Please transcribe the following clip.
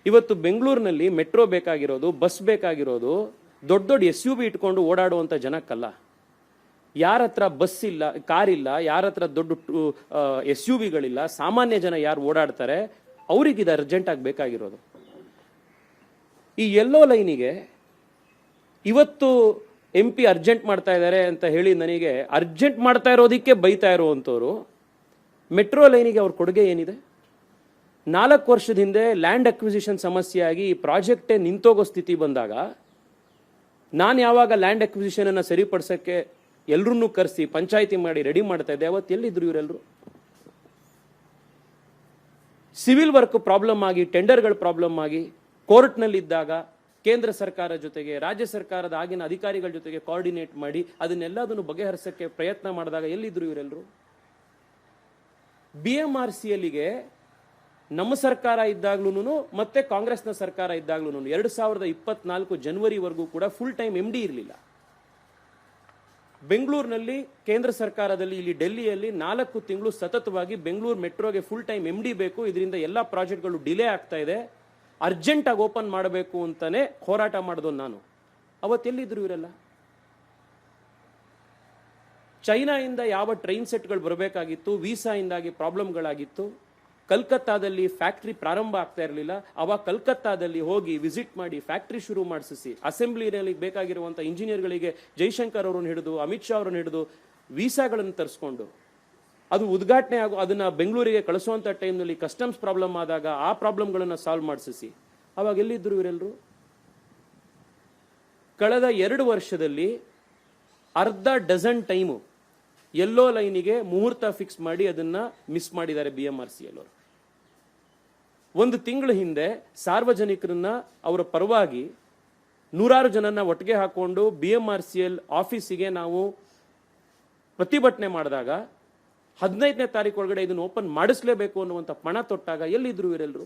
ಇವತ್ತು ಬೆಂಗಳೂರಿನಲ್ಲಿ ಮೆಟ್ರೋ ಬೇಕಾಗಿರೋದು, ಬಸ್ ಬೇಕಾಗಿರೋದು ದೊಡ್ಡ ದೊಡ್ಡ SUV ಇಟ್ಕೊಂಡು ಓಡಾಡುವಂತ ಜನಕ್ಕಲ್ಲ. ಯಾರ ಹತ್ರ ಬಸ್ ಇಲ್ಲ, ಕಾರ್ ಇಲ್ಲ, ಯಾರ ಹತ್ರ ದೊಡ್ಡ SUVಗಳಿಲ್ಲ, ಸಾಮಾನ್ಯ ಜನ ಯಾರು ಓಡಾಡ್ತಾರೆ ಅವ್ರಿಗೆ ಇದು ಅರ್ಜೆಂಟ್ ಆಗಿ ಬೇಕಾಗಿರೋದು. ಈ ಯೆಲ್ಲೋ ಲೈನಿಗೆ ಇವತ್ತು MP ಅರ್ಜೆಂಟ್ ಮಾಡ್ತಾ ಇದ್ದಾರೆ ಅಂತ ಹೇಳಿ ನನಗೆ ಅರ್ಜೆಂಟ್ ಮಾಡ್ತಾ ಇರೋದಕ್ಕೆ ಬೈತಾ ಇರುವಂತವ್ರು, ಮೆಟ್ರೋ ಲೈನಿಗೆ ಅವ್ರ ಕೊಡುಗೆ ಏನಿದೆ? 4 ವರ್ಷದ ಹಿಂದೆ ಲ್ಯಾಂಡ್ ಅಕ್ವಿಸಿಷನ್ ಸಮಸ್ಯೆಯಾಗಿ ಈ ಪ್ರಾಜೆಕ್ಟೇ ನಿಂತೋಗೋ ಸ್ಥಿತಿ ಬಂದಾಗ ನಾನು ಯಾವಾಗ ಲ್ಯಾಂಡ್ ಅಕ್ವಿಸಿಷನ್ ಅನ್ನ ಸರಿಪಡಿಸಕ್ಕೆ ಎಲ್ಲರನ್ನೂ ಕರೆಸಿ ಪಂಚಾಯಿತಿ ಮಾಡಿ ರೆಡಿ ಮಾಡ್ತಾ ಇದ್ದೆ, ಅವತ್ತು ಎಲ್ಲಿದ್ರು ಇವರೆಲ್ಲರೂ? ಸಿವಿಲ್ ವರ್ಕ್ ಪ್ರಾಬ್ಲಮ್ ಆಗಿ, ಟೆಂಡರ್ಗಳ ಪ್ರಾಬ್ಲಮ್ ಆಗಿ ಕೋರ್ಟ್ನಲ್ಲಿದ್ದಾಗ ಕೇಂದ್ರ ಸರ್ಕಾರ ಜೊತೆಗೆ ರಾಜ್ಯ ಸರ್ಕಾರದ ಆಗಿನ ಅಧಿಕಾರಿಗಳ ಜೊತೆಗೆ ಕೋಆರ್ಡಿನೇಟ್ ಮಾಡಿ ಅದನ್ನೆಲ್ಲದನ್ನು ಬಗೆಹರಿಸಕ್ಕೆ ಪ್ರಯತ್ನ ಮಾಡಿದಾಗ ಎಲ್ಲಿದ್ರು ಇವರೆಲ್ಲರೂ? BMRCLಗೆ ನಮ್ಮ ಸರ್ಕಾರ ಇದ್ದಾಗ್ಲೂ ಮತ್ತೆ ಕಾಂಗ್ರೆಸ್ನ ಸರ್ಕಾರ ಇದ್ದಾಗ್ಲೂ 2024 ಜನವರಿವರೆಗೂ ಕೂಡ ಫುಲ್ ಟೈಮ್ MD ಇರಲಿಲ್ಲ. ಬೆಂಗಳೂರಿನಲ್ಲಿ ಕೇಂದ್ರ ಸರ್ಕಾರದಲ್ಲಿ, ಇಲ್ಲಿ ಡೆಲ್ಲಿಯಲ್ಲಿ 4 ತಿಂಗಳು ಸತತವಾಗಿ ಬೆಂಗಳೂರು ಮೆಟ್ರೋಗೆ ಫುಲ್ ಟೈಮ್ MD ಬೇಕು, ಇದರಿಂದ ಎಲ್ಲಾ ಪ್ರಾಜೆಕ್ಟ್ಗಳು ಡಿಲೇ ಆಗ್ತಾ ಇದೆ, ಅರ್ಜೆಂಟ್ ಆಗಿ ಓಪನ್ ಮಾಡಬೇಕು ಅಂತಾನೆ ಹೋರಾಟ ಮಾಡಿದೋ ನಾನು. ಅವತ್ತೆಲ್ಲಿದ್ರು ಇವರೆಲ್ಲ? ಚೈನಾದಿಂದ ಯಾವ ಟ್ರೈನ್ ಸೆಟ್ಗಳು ಬರಬೇಕಾಗಿತ್ತು, ವೀಸಾಯಿಂದಾಗಿ ಪ್ರಾಬ್ಲಮ್ಗಳಾಗಿತ್ತು. ಕಲ್ಕತ್ತಾದಲ್ಲಿ ಫ್ಯಾಕ್ಟ್ರಿ ಪ್ರಾರಂಭ ಆಗ್ತಾ ಇರಲಿಲ್ಲ, ಅವಾಗ ಕಲ್ಕತ್ತಾದಲ್ಲಿ ಹೋಗಿ ವಿಸಿಟ್ ಮಾಡಿ ಫ್ಯಾಕ್ಟ್ರಿ ಶುರು ಮಾಡಿಸಿ ಅಸೆಂಬ್ಲಿನಲ್ಲಿ ಬೇಕಾಗಿರುವಂತಹ ಇಂಜಿನಿಯರ್ಗಳಿಗೆ ಜೈಶಂಕರ್ ಅವರನ್ನು ಹಿಡಿದು ಅಮಿತ್ ಶಾ ಅವರನ್ನು ಹಿಡಿದು ವೀಸಾಗಳನ್ನು ತರಿಸ್ಕೊಂಡು ಅದು ಉದ್ಘಾಟನೆ ಆಗೋ ಅದನ್ನ ಬೆಂಗಳೂರಿಗೆ ಕಳಿಸುವಂತ ಟೈಮ್ನಲ್ಲಿ ಕಸ್ಟಮ್ಸ್ ಪ್ರಾಬ್ಲಮ್ ಆದಾಗ ಆ ಪ್ರಾಬ್ಲಮ್ಗಳನ್ನ ಸಾಲ್ವ್ ಮಾಡಿಸಿ ಅವಾಗ ಎಲ್ಲಿದ್ರು ಇವರೆಲ್ಲರೂ? ಕಳೆದ 2 ವರ್ಷದಲ್ಲಿ ಅರ್ಧ ಡಜನ್ ಟೈಮು ಯೆಲ್ಲೋ ಲೈನಿಗೆ ಮುಹೂರ್ತ ಫಿಕ್ಸ್ ಮಾಡಿ ಅದನ್ನ ಮಿಸ್ ಮಾಡಿದ್ದಾರೆ BMRCL ಅವರು. 1 ತಿಂಗಳ ಹಿಂದೆ ಸಾರ್ವಜನಿಕರನ್ನ ಅವರ ಪರವಾಗಿ 100 ಜನನ್ನ ಒಟ್ಟಿಗೆ ಹಾಕೊಂಡು BMRCL ಆಫೀಸಿಗೆ ನಾವು ಪ್ರತಿಭಟನೆ ಮಾಡಿದಾಗ 15ನೇ ತಾರೀಕು ಒಳಗಡೆ ಇದನ್ನು ಓಪನ್ ಮಾಡಿಸಲೇಬೇಕು ಅನ್ನುವಂಥ ಪಣ ತೊಟ್ಟಾಗ ಎಲ್ಲಿದ್ರು ಇವರೆಲ್ಲರೂ?